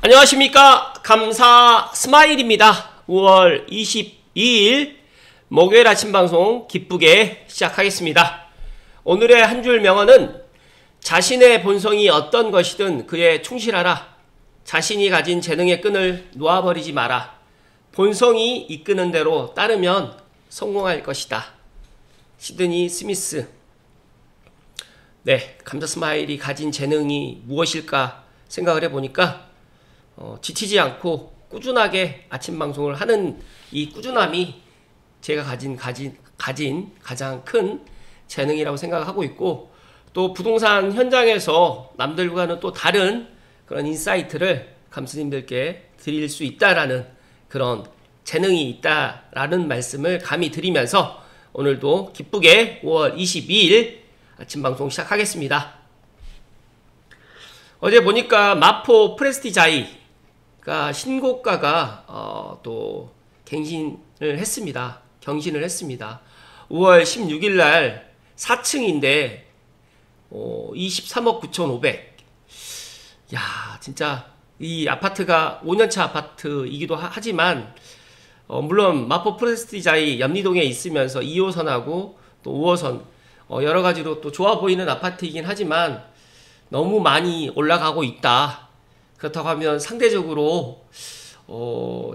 안녕하십니까. 감사 스마일입니다. 5월 22일 목요일 아침 방송 기쁘게 시작하겠습니다. 오늘의 한 줄 명언은 자신의 본성이 어떤 것이든 그에 충실하라. 자신이 가진 재능의 끈을 놓아버리지 마라. 본성이 이끄는 대로 따르면 성공할 것이다. 시드니 스미스. 네, 감사 스마일이 가진 재능이 무엇일까 생각을 해보니까 지치지 않고 꾸준하게 아침 방송을 하는 이 꾸준함이 제가 가진 가장 큰 재능이라고 생각하고 있고, 또 부동산 현장에서 남들과는 또 다른 그런 인사이트를 감스님들께 드릴 수 있다라는 그런 재능이 있다라는 말씀을 감히 드리면서 오늘도 기쁘게 5월 22일 아침 방송 시작하겠습니다. 어제 보니까 마포 프레스티자이가 신고가가 또 경신을 했습니다. 5월 16일 날 4층인데 23억 9,500. 야, 진짜 이 아파트가 5년차 아파트이기도 하지만 물론 마포 프레스티자이 염리동에 있으면서 2호선하고 또 5호선 여러 가지로 또 좋아 보이는 아파트이긴 하지만 너무 많이 올라가고 있다. 그렇다고 하면 상대적으로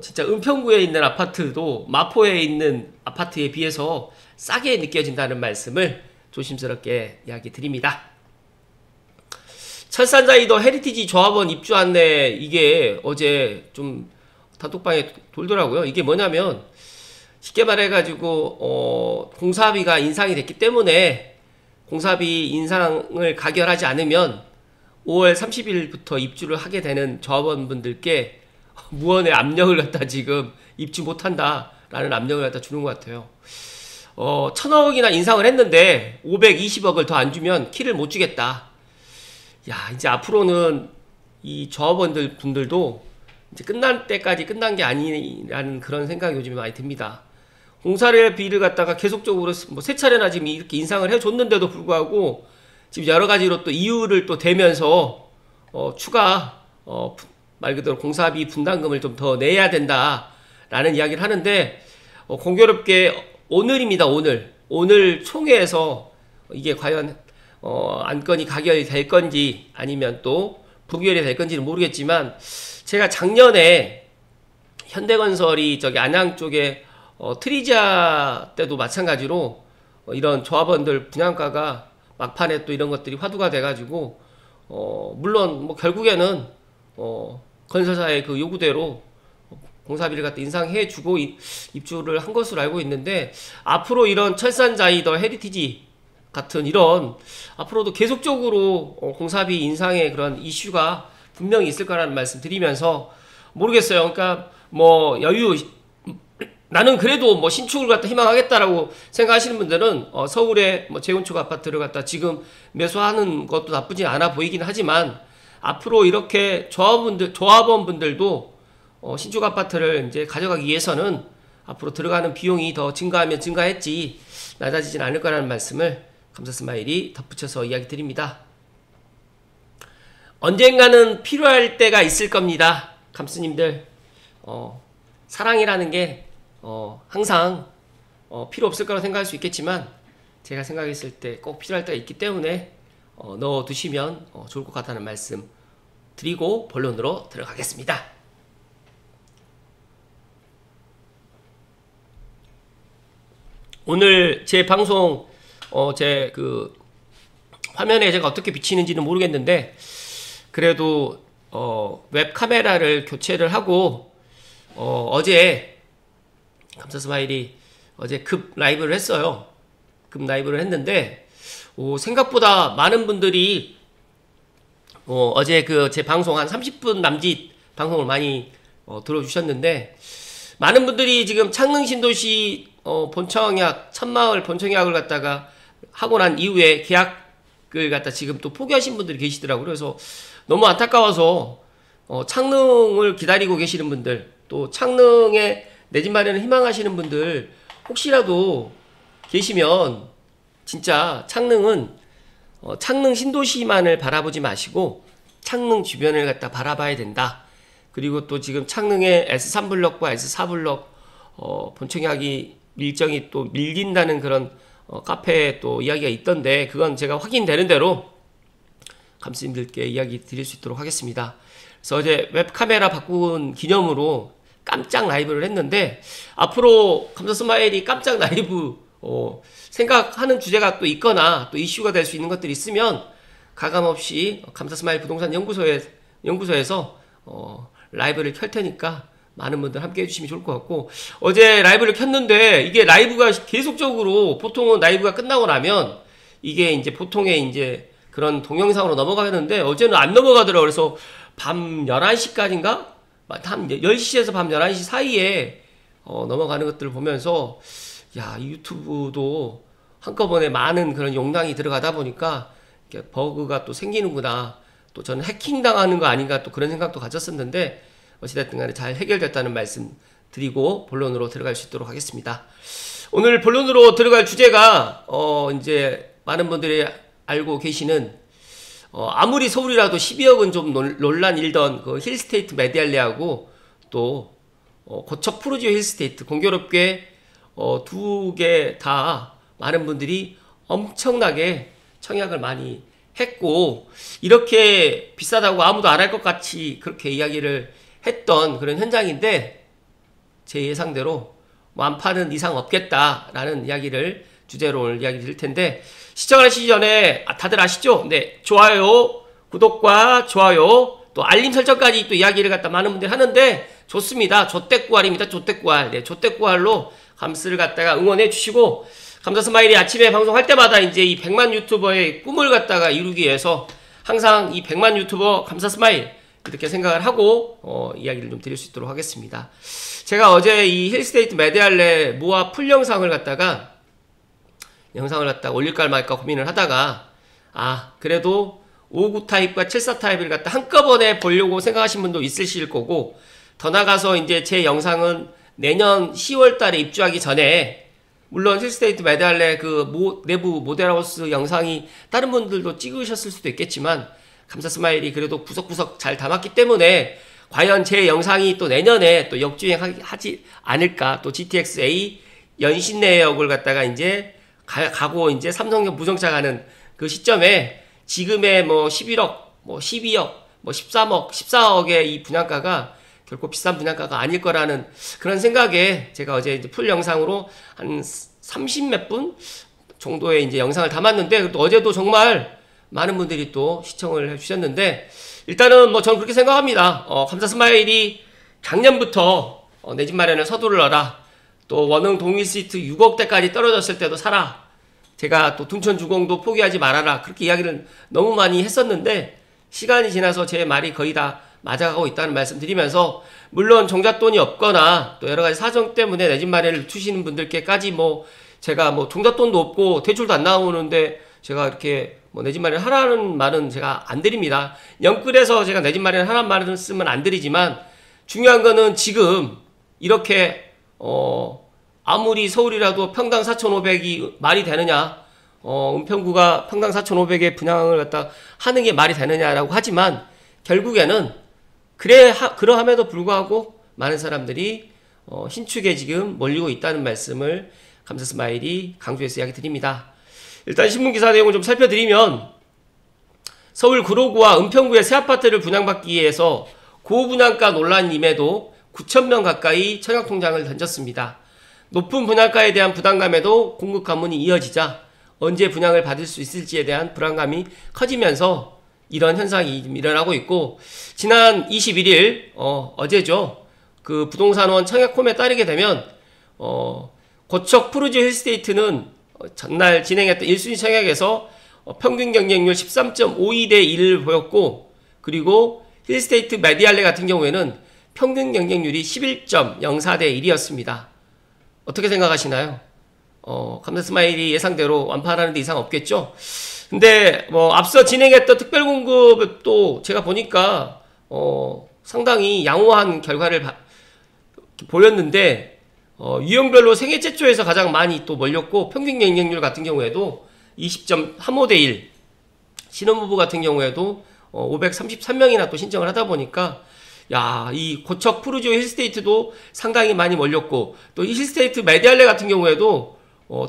진짜 은평구에 있는 아파트도 마포에 있는 아파트에 비해서 싸게 느껴진다는 말씀을 조심스럽게 이야기 드립니다. 철산자이더 헤리티지 조합원 입주 안내, 이게 어제 좀 단톡방에 돌더라고요. 이게 뭐냐면 쉽게 말해가지고 공사비가 인상이 됐기 때문에 공사비 인상을 가결하지 않으면 5월 30일부터 입주를 하게 되는 조합원분들께 무언의 압력을 갖다 지금 입주 못한다라는 압력을 갖다 주는 것 같아요. 1000억이나 인상을 했는데 520억을 더 안 주면 키를 못 주겠다. 야, 이제 앞으로는 이 조합원들 분들도 이제 끝날 때까지 끝난 게 아니라는 그런 생각이 요즘에 많이 듭니다. 공사비를 갖다가 계속적으로 뭐 세 차례나 지금 이렇게 인상을 해줬는데도 불구하고 지금 여러 가지로 또 이유를 또 대면서 추가 말 그대로 공사비 분담금을 좀 더 내야 된다라는 이야기를 하는데, 공교롭게 오늘입니다. 오늘 총회에서 이게 과연 안건이 가결이 될 건지 아니면 또 부결이 될 건지는 모르겠지만, 제가 작년에 현대건설이 저기 안양 쪽에 트리지아 때도 마찬가지로 이런 조합원들 분양가가 막판에 또 이런 것들이 화두가 돼가지고 물론 뭐 결국에는 건설사의 그 요구대로 공사비를 갖다 인상해주고 입주를 한 것으로 알고 있는데, 앞으로 이런 철산자이더 헤리티지 같은 이런 앞으로도 계속적으로 공사비 인상의 그런 이슈가 분명히 있을 거라는 말씀 드리면서, 모르겠어요. 그러니까 뭐 나는 그래도 뭐 신축을 갖다 희망하겠다라고 생각하시는 분들은 서울의 뭐 재건축 아파트를 갖다 지금 매수하는 것도 나쁘지 않아 보이긴 하지만, 앞으로 이렇게 조합원분들도 신축 아파트를 이제 가져가기 위해서는 앞으로 들어가는 비용이 더 증가하면 증가했지 낮아지진 않을 거라는 말씀을 감사 스마일이 덧붙여서 이야기 드립니다. 언젠가는 필요할 때가 있을 겁니다. 감스님들, 사랑이라는 게 항상 필요 없을 거라고 생각할 수 있겠지만, 제가 생각했을 때 꼭 필요할 때가 있기 때문에 넣어두시면 좋을 것 같다는 말씀 드리고 본론으로 들어가겠습니다. 오늘 제 방송 제 그 화면에 제가 어떻게 비치는지는 모르겠는데, 그래도 웹 카메라를 교체를 하고 어제 감사 스마일이 어제 급 라이브를 했어요. 급 라이브를 했는데 생각보다 많은 분들이 어제 그 제 방송 한 30분 남짓 방송을 많이 들어주셨는데, 많은 분들이 지금 창릉 신도시 본청약 천마을 본청약을 갖다가 하고 난 이후에 계약을 갖다 지금 또 포기하신 분들이 계시더라고요. 그래서 너무 안타까워서 창릉을 기다리고 계시는 분들, 또 창릉에 내 집 마련을 희망하시는 분들 혹시라도 계시면 진짜 창릉은 창릉 신도시만을 바라보지 마시고 창릉 주변을 갖다 바라봐야 된다. 그리고 또 지금 창릉의 S3블럭과 S4블럭 본청약이 일정이 또 밀린다는 그런 카페에 또 이야기가 있던데, 그건 제가 확인되는 대로 감스님들께 이야기 드릴 수 있도록 하겠습니다. 그래서 어제 웹카메라 바꾼 기념으로 깜짝 라이브를 했는데, 앞으로 감사스마일이 깜짝 라이브 생각하는 주제가 또 있거나 또 이슈가 될 수 있는 것들이 있으면 가감없이 감사스마일 부동산 연구소에서 라이브를 켤 테니까 많은 분들 함께 해주시면 좋을 것 같고, 어제 라이브를 켰는데 이게 라이브가 계속적으로, 보통은 라이브가 끝나고 나면 이게 이제 보통의 이제 그런 동영상으로 넘어가는데 어제는 안 넘어가더라고요. 그래서 밤 11시까지인가? 한 10시에서 밤 11시 사이에 넘어가는 것들을 보면서, 야, 이 유튜브도 한꺼번에 많은 그런 용량이 들어가다 보니까 버그가 또 생기는구나. 또 저는 해킹 당하는 거 아닌가 또 그런 생각도 가졌었는데, 어찌됐든 간에 잘 해결됐다는 말씀 드리고 본론으로 들어갈 수 있도록 하겠습니다. 오늘 본론으로 들어갈 주제가 이제 많은 분들이 알고 계시는, 아무리 서울이라도 12억은 좀 논란 일던 그 힐스테이트 메디알레하고 또 고척 푸르지오 힐스테이트, 공교롭게 두 개 다 많은 분들이 엄청나게 청약을 많이 했고, 이렇게 비싸다고 아무도 안 할 것 같이 그렇게 이야기를 했던 그런 현장인데, 제 예상대로 안 파는 이상 없겠다라는 이야기를 주제로 오늘 이야기 드릴 텐데, 시청하시기 전에 다들 아시죠? 네, 좋아요, 구독과 좋아요, 또 알림 설정까지 또 이야기를 갖다 많은 분들이 하는데 좋습니다. 조떼꾸알입니다. 조떼꾸알. 네, 조떼꾸알로 감스를 갖다가 응원해 주시고, 감사스마일이 아침에 방송할 때마다 이제 이 100만 유튜버의 꿈을 갖다가 이루기 위해서 항상 이 100만 유튜버 감사스마일 이렇게 생각을 하고 이야기를 좀 드릴 수 있도록 하겠습니다. 제가 어제 이 힐스테이트 메디알레 모아 풀 영상을 갖다가 올릴까 말까 고민을 하다가, 그래도 59 타입과 74 타입을 갖다 한꺼번에 보려고 생각하신 분도 있으실 거고, 더 나가서 이제 제 영상은 내년 10월 달에 입주하기 전에, 물론 힐스테이트 메디알레 그 내부 모델하우스 영상이 다른 분들도 찍으셨을 수도 있겠지만, 감사스마일이 그래도 구석구석 잘 담았기 때문에 과연 제 영상이 또 내년에 또 역주행하지 않을까, 또 GTX-A 연신내역을 갖다가 이제 가고 이제 삼성역 무정차 가는 그 시점에 지금의 뭐 11억, 뭐 12억, 뭐 13억, 14억의 이 분양가가 결코 비싼 분양가가 아닐 거라는 그런 생각에 제가 어제 이제 풀 영상으로 한 30몇 분 정도의 이제 영상을 담았는데, 또 어제도 정말 많은 분들이 또 시청을 해주셨는데, 일단은 뭐 저는 그렇게 생각합니다. 감사스마일이 작년부터 내 집 마련을 서두를 놔라, 또 원흥 동일시트 6억대까지 떨어졌을 때도 사라, 제가 또 둔천 주공도 포기하지 말아라, 그렇게 이야기를 너무 많이 했었는데, 시간이 지나서 제 말이 거의 다 맞아가고 있다는 말씀 드리면서, 물론 종잣돈이 없거나 또 여러가지 사정 때문에 내 집 마련을 투시는 분들께까지 뭐 제가 뭐 종잣돈도 없고 대출도 안 나오는데 제가 이렇게 뭐 내 집 마련 하라는 말은 제가 안 드립니다. 영끌에서 제가 내 집 마련 하라는 말은 쓰면 안 드리지만, 중요한 거는 지금 이렇게 아무리 서울이라도 평당 4,500이 말이 되느냐, 은평구가 평당 4,500의 분양을 갖다 하는 게 말이 되느냐라고 하지만, 결국에는 그러함에도 불구하고 많은 사람들이 신축에 지금 몰리고 있다는 말씀을 감사스마일이 강조해서 이야기 드립니다. 일단 신문기사 내용을 좀 살펴드리면, 서울 구로구와 은평구의 새 아파트를 분양받기 위해서 고분양가 논란임에도 9,000명 가까이 청약통장을 던졌습니다. 높은 분양가에 대한 부담감에도 공급 가문이 이어지자 언제 분양을 받을 수 있을지에 대한 불안감이 커지면서 이런 현상이 일어나고 있고, 지난 21일 어제죠, 그 부동산원 청약홈에 따르게 되면 고척 푸르지오 힐스테이트는 전날 진행했던 1순위 청약에서 평균 경쟁률 13.52대 1을 보였고, 그리고 힐스테이트 메디알레 같은 경우에는 평균 경쟁률이 11.04대 1이었습니다. 어떻게 생각하시나요? 감사스마일이 예상대로 완파하는 데 이상 없겠죠? 근데 뭐 앞서 진행했던 특별공급도 제가 보니까 상당히 양호한 결과를 보였는데, 유형별로 생애 최초에서 가장 많이 또 몰렸고, 평균 경쟁률 같은 경우에도 20.35대 1, 신혼부부 같은 경우에도 533명이나 또 신청을 하다 보니까 야, 이 고척 푸르지오 힐스테이트도 상당히 많이 몰렸고, 또 이 힐스테이트 메디알레 같은 경우에도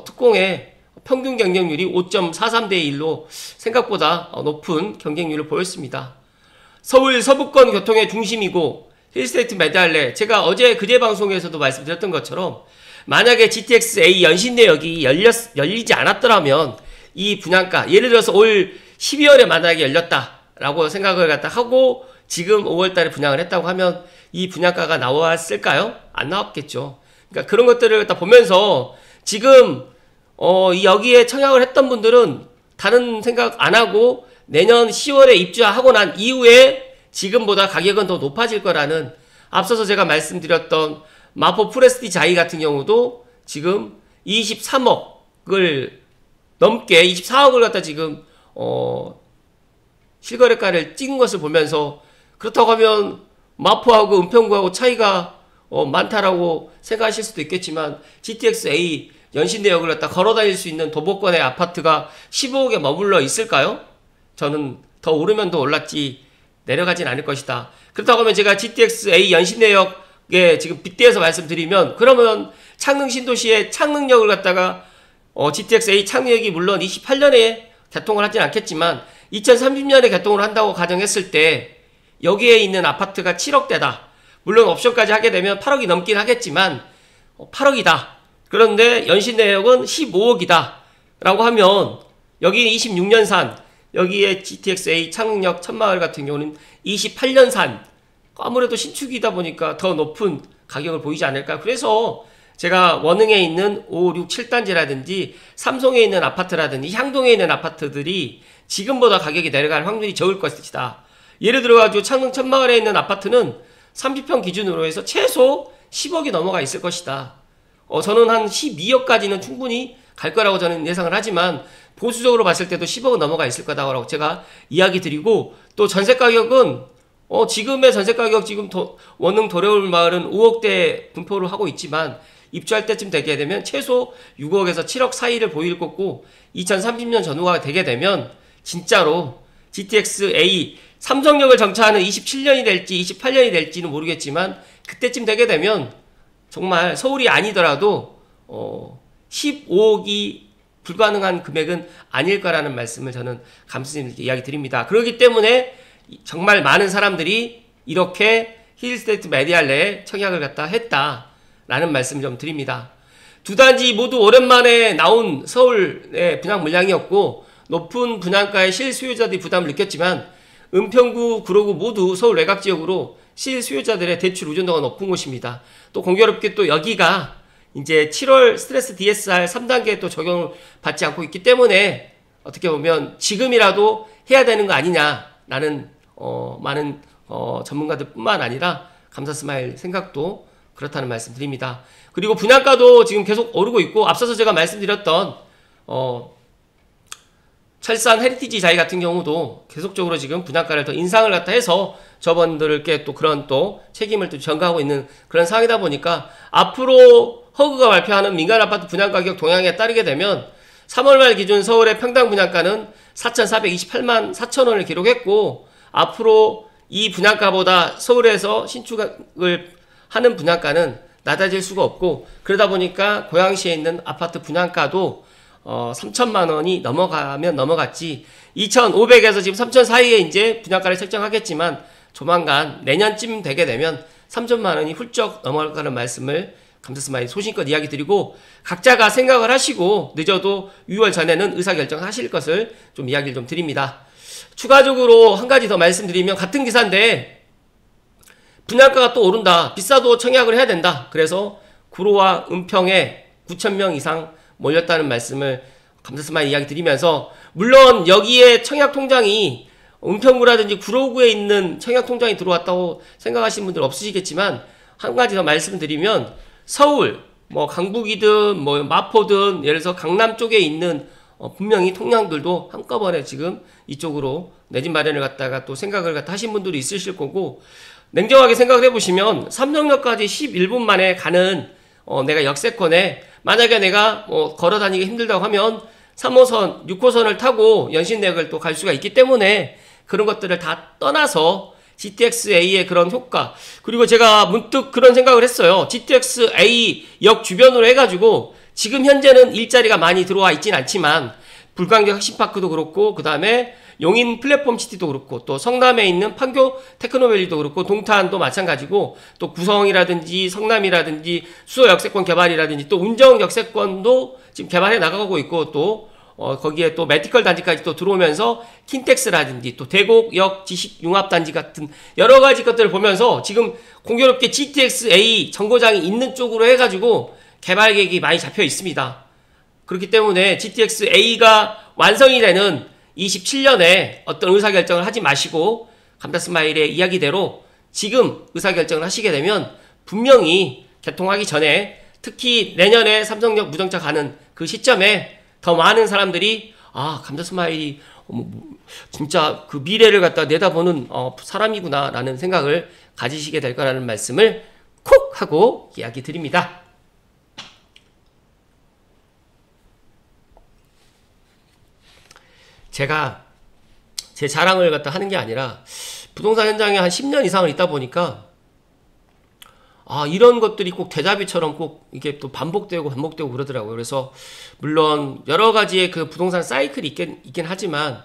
특공의 평균 경쟁률이 5.43대 1로 생각보다 높은 경쟁률을 보였습니다. 서울 서부권 교통의 중심이고 힐스테이트 메디알레, 제가 어제 그제 방송에서도 말씀드렸던 것처럼 만약에 GTX-A 연신내역이 열리지 않았더라면 이 분양가, 예를 들어서 올 12월에 만약에 열렸다라고 생각을 갖다 하고 지금 5월달에 분양을 했다고 하면 이 분양가가 나왔을까요? 안 나왔겠죠. 그러니까 그런 것들을 갖다 보면서 지금 여기에 청약을 했던 분들은 다른 생각 안 하고 내년 10월에 입주하고 난 이후에 지금보다 가격은 더 높아질 거라는, 앞서서 제가 말씀드렸던 마포 프레스티지 아이 같은 경우도 지금 23억을 넘게 24억을 갖다 지금 실거래가를 찍은 것을 보면서, 그렇다고 하면 마포하고 은평구하고 차이가 많다라고 생각하실 수도 있겠지만 GTX-A 연신내역을 갖다 걸어다닐 수 있는 도보권의 아파트가 15억에 머물러 있을까요? 저는 더 오르면 더 올랐지 내려가진 않을 것이다. 그렇다고 하면 제가 GTX-A 연신내역에 지금 빗대어서 말씀드리면, 그러면 창릉 신도시의 창릉역을 갖다가 GTX-A 창릉역이 물론 28년에 개통을 하진 않겠지만 2030년에 개통을 한다고 가정했을 때 여기에 있는 아파트가 7억대다. 물론 옵션까지 하게 되면 8억이 넘긴 하겠지만 8억이다. 그런데 연신내역은 15억이다. 라고 하면 여기는 26년산, 여기에 GTX-A 창릉역 천마을 같은 경우는 28년산, 아무래도 신축이다 보니까 더 높은 가격을 보이지 않을까. 그래서 제가 원흥에 있는 5, 6, 7단지라든지 삼성에 있는 아파트라든지 향동에 있는 아파트들이 지금보다 가격이 내려갈 확률이 적을 것이다. 예를 들어가지고 창릉 천마을에 있는 아파트는 30평 기준으로 해서 최소 10억이 넘어가 있을 것이다. 저는 한 12억까지는 충분히 갈 거라고 저는 예상을 하지만 보수적으로 봤을 때도 10억은 넘어가 있을 거다라고 제가 이야기 드리고, 또 전세 가격은 지금의 전세 가격, 지금 원흥 도래울 마을은 5억대 분포를 하고 있지만 입주할 때쯤 되게 되면 최소 6억에서 7억 사이를 보일 거고, 2030년 전후가 되게 되면 진짜로 GTX-A 삼성역을 정차하는 27년이 될지 28년이 될지는 모르겠지만 그때쯤 되게 되면 정말 서울이 아니더라도 15억이 불가능한 금액은 아닐 거라는 말씀을 저는 감독님께 이야기 드립니다. 그렇기 때문에 정말 많은 사람들이 이렇게 힐스테이트 메디알레에 청약을 갖다 했다라는 말씀을 좀 드립니다. 두 단지 모두 오랜만에 나온 서울의 분양 물량이었고 높은 분양가에 실수요자들이 부담을 느꼈지만 은평구, 구로구 모두 서울 외곽 지역으로 실수요자들의 대출 의존도가 높은 곳입니다. 또 공교롭게 또 여기가 이제 7월 스트레스 DSR 3단계에 또 적용을 받지 않고 있기 때문에 어떻게 보면 지금이라도 해야 되는 거 아니냐라는 많은 전문가들 뿐만 아니라 감사스마일 생각도 그렇다는 말씀 드립니다. 그리고 분양가도 지금 계속 오르고 있고, 앞서서 제가 말씀드렸던 철산 헤리티지 자이 같은 경우도 계속적으로 지금 분양가를 더 인상을 갖다 해서 저분들께 또 그런 또 책임을 또 전가하고 있는 그런 상황이다 보니까 앞으로 허그가 발표하는 민간 아파트 분양가격 동향에 따르게 되면 3월 말 기준 서울의 평당 분양가는 4,428만 4천원을 기록했고, 앞으로 이 분양가보다 서울에서 신축을 하는 분양가는 낮아질 수가 없고, 그러다 보니까 고양시에 있는 아파트 분양가도 3천만 원이 넘어가면 넘어갔지 2,500에서 지금 3천 사이에 이제 분양가를 설정하겠지만 조만간 내년쯤 되게 되면 3천만 원이 훌쩍 넘어가는 말씀을 감사스마일 소신껏 이야기 드리고, 각자가 생각을 하시고 늦어도 6월 전에는 의사결정을 하실 것을 좀 이야기를 좀 드립니다. 추가적으로 한 가지 더 말씀드리면, 같은 기사인데 분양가가 또 오른다, 비싸도 청약을 해야 된다, 그래서 구로와 은평에 9,000명 이상 몰렸다는 말씀을 감사스마일 이야기 드리면서, 물론 여기에 청약통장이 은평구라든지 구로구에 있는 청약통장이 들어왔다고 생각하시는 분들 없으시겠지만, 한 가지 더 말씀드리면 서울, 강북이든 마포든 예를 들어서 강남 쪽에 있는 분명히 통장들도 한꺼번에 지금 이쪽으로 내 집 마련을 갖다가 또 생각을 갖다 하신 분들이 있으실 거고, 냉정하게 생각을 해보시면 삼성역까지 11분 만에 가는 내가 역세권에 만약에 내가 걸어 다니기 힘들다고 하면 3호선, 6호선을 타고 연신내역을 또 갈 수가 있기 때문에 그런 것들을 다 떠나서 GTX-A의 그런 효과, 그리고 제가 문득 그런 생각을 했어요. GTX-A 역 주변으로 해가지고 지금 현재는 일자리가 많이 들어와 있진 않지만 불광역 혁신파크도 그렇고, 그 다음에 용인 플랫폼 시티도 그렇고, 또 성남에 있는 판교 테크노밸리도 그렇고, 동탄도 마찬가지고, 또 구성이라든지 성남이라든지 수도 역세권 개발이라든지 또 운정 역세권도 지금 개발해 나가고 있고, 또 거기에 또 메디컬 단지까지 또 들어오면서 킨텍스라든지 또 대곡역 지식융합단지 같은 여러 가지 것들을 보면서 지금 공교롭게 GTX-A 정거장이 있는 쪽으로 해가지고 개발 계획이 많이 잡혀 있습니다. 그렇기 때문에 GTX-A가 완성이 되는 27년에 어떤 의사결정을 하지 마시고 감다스마일의 이야기대로 지금 의사결정을 하시게 되면 분명히 개통하기 전에, 특히 내년에 삼성역 무정차 가는 그 시점에 더 많은 사람들이 감다스마일이 진짜 그 미래를 갖다 내다보는 사람이구나 라는 생각을 가지시게 될 거라는 말씀을 콕 하고 이야기 드립니다. 제가 제 자랑을 갖다 하는 게 아니라 부동산 현장에 한 10년 이상을 있다 보니까 이런 것들이 꼭 대자비처럼 꼭 이게 또 반복되고 그러더라고요. 그래서 물론 여러 가지의 그 부동산 사이클이 있긴 하지만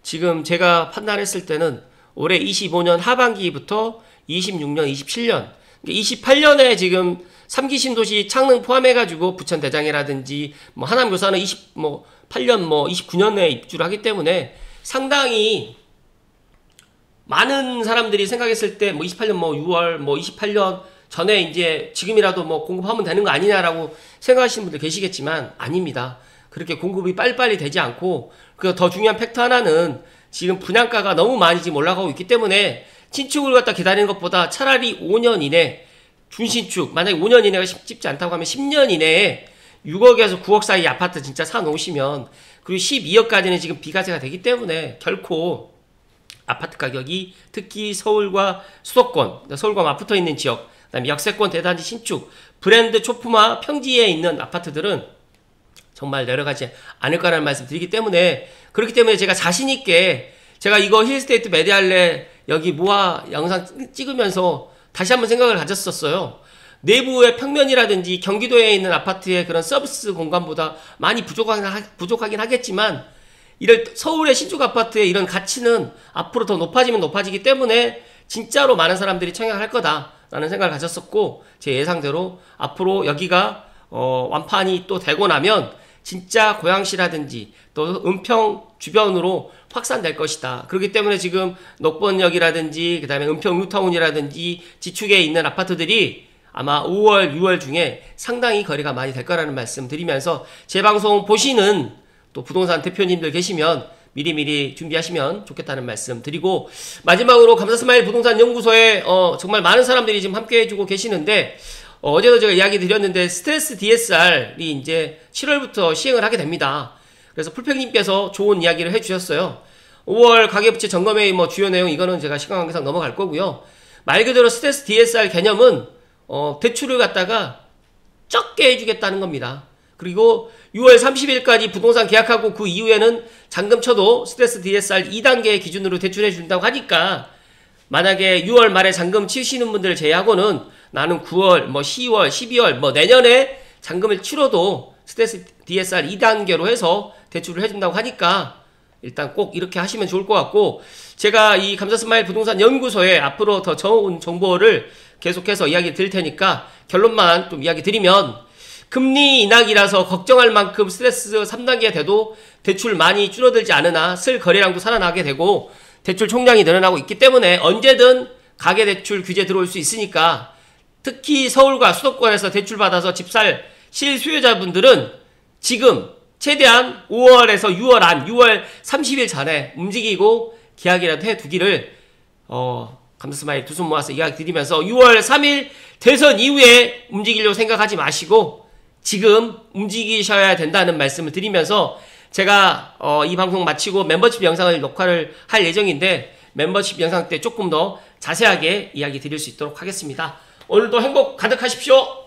지금 제가 판단했을 때는 올해 25년 하반기부터 26년, 27년, 28년에 지금 3기 신도시 창릉 포함해가지고 부천 대장이라든지 뭐 하남 교사는 8년 29년에 입주를 하기 때문에 상당히 많은 사람들이 생각했을 때 28년 6월 28년 전에 이제 지금이라도 공급하면 되는 거 아니냐라고 생각하시는 분들 계시겠지만 아닙니다. 그렇게 공급이 빨리빨리 되지 않고, 그 더 중요한 팩터 하나는 지금 분양가가 너무 많이 지금 올라가고 있기 때문에 신축을 갖다 기다리는 것보다 차라리 5년 이내 준신축, 만약에 5년 이내가 쉽지 않다고 하면 10년 이내에 6억에서 9억 사이 아파트 진짜 사 놓으시면, 그리고 12억까지는 지금 비과세가 되기 때문에 결코 아파트 가격이 특히 서울과 수도권, 서울과 맞붙어 있는 지역, 그다음에 역세권 대단지 신축, 브랜드 초품화 평지에 있는 아파트들은 정말 내려가지 않을 거라는 말씀 드리기 때문에, 그렇기 때문에 제가 자신있게 제가 이거 힐스테이트 메디알레 여기 모아 영상 찍으면서 다시 한번 생각을 가졌었어요. 내부의 평면이라든지 경기도에 있는 아파트의 그런 서비스 공간보다 많이 부족하긴 하겠지만, 이럴 서울의 신축 아파트의 이런 가치는 앞으로 더 높아지기 때문에 진짜로 많은 사람들이 청약할 거다라는 생각을 가졌었고, 제 예상대로 앞으로 여기가 완판이 또 되고 나면 진짜 고양시라든지 또 은평 주변으로 확산될 것이다. 그렇기 때문에 지금 녹번역이라든지 그 다음에 은평 뉴타운이라든지 지축에 있는 아파트들이 아마 5월, 6월 중에 상당히 거래가 많이 될 거라는 말씀 드리면서, 제 방송 보시는 또 부동산 대표님들 계시면 미리미리 준비하시면 좋겠다는 말씀 드리고, 마지막으로 감사스마일 부동산 연구소에 정말 많은 사람들이 지금 함께 해주고 계시는데, 어제도 제가 이야기 드렸는데 스트레스 DSR이 이제 7월부터 시행을 하게 됩니다. 그래서 풀팩님께서 좋은 이야기를 해주셨어요. 5월 가계부채 점검회의 주요 내용, 이거는 제가 시간 관계상 넘어갈 거고요. 말 그대로 스트레스 DSR 개념은 대출을 갖다가 적게 해주겠다는 겁니다. 그리고 6월 30일까지 부동산 계약하고 그 이후에는 잔금 쳐도 스트레스 DSR 2단계 기준으로 대출해 준다고 하니까, 만약에 6월 말에 잔금 치시는 분들 제외하고는 나는 9월, 10월, 12월, 내년에 잔금을 치러도 스트레스 DSR 2단계로 해서 대출을 해준다고 하니까 일단 꼭 이렇게 하시면 좋을 것 같고, 제가 이 감사스마일 부동산 연구소에 앞으로 더 좋은 정보를 계속해서 이야기 드릴 테니까 결론만 좀 이야기 드리면, 금리 인하기라서 걱정할 만큼 스트레스 3단계 돼도 대출 많이 줄어들지 않으나 쓸 거래량도 살아나게 되고 대출 총량이 늘어나고 있기 때문에 언제든 가계대출 규제 들어올 수 있으니까, 특히 서울과 수도권에서 대출 받아서 집 살 실수요자분들은 지금 최대한 5월에서 6월 30일 전에 움직이고 계약이라도 해두기를 감사스마일 두 손 모아서 이야기 드리면서, 6월 3일 대선 이후에 움직이려고 생각하지 마시고 지금 움직이셔야 된다는 말씀을 드리면서, 제가 이 방송 마치고 멤버십 영상을 녹화를 할 예정인데 멤버십 영상 때 조금 더 자세하게 이야기 드릴 수 있도록 하겠습니다. 오늘도 행복 가득하십시오.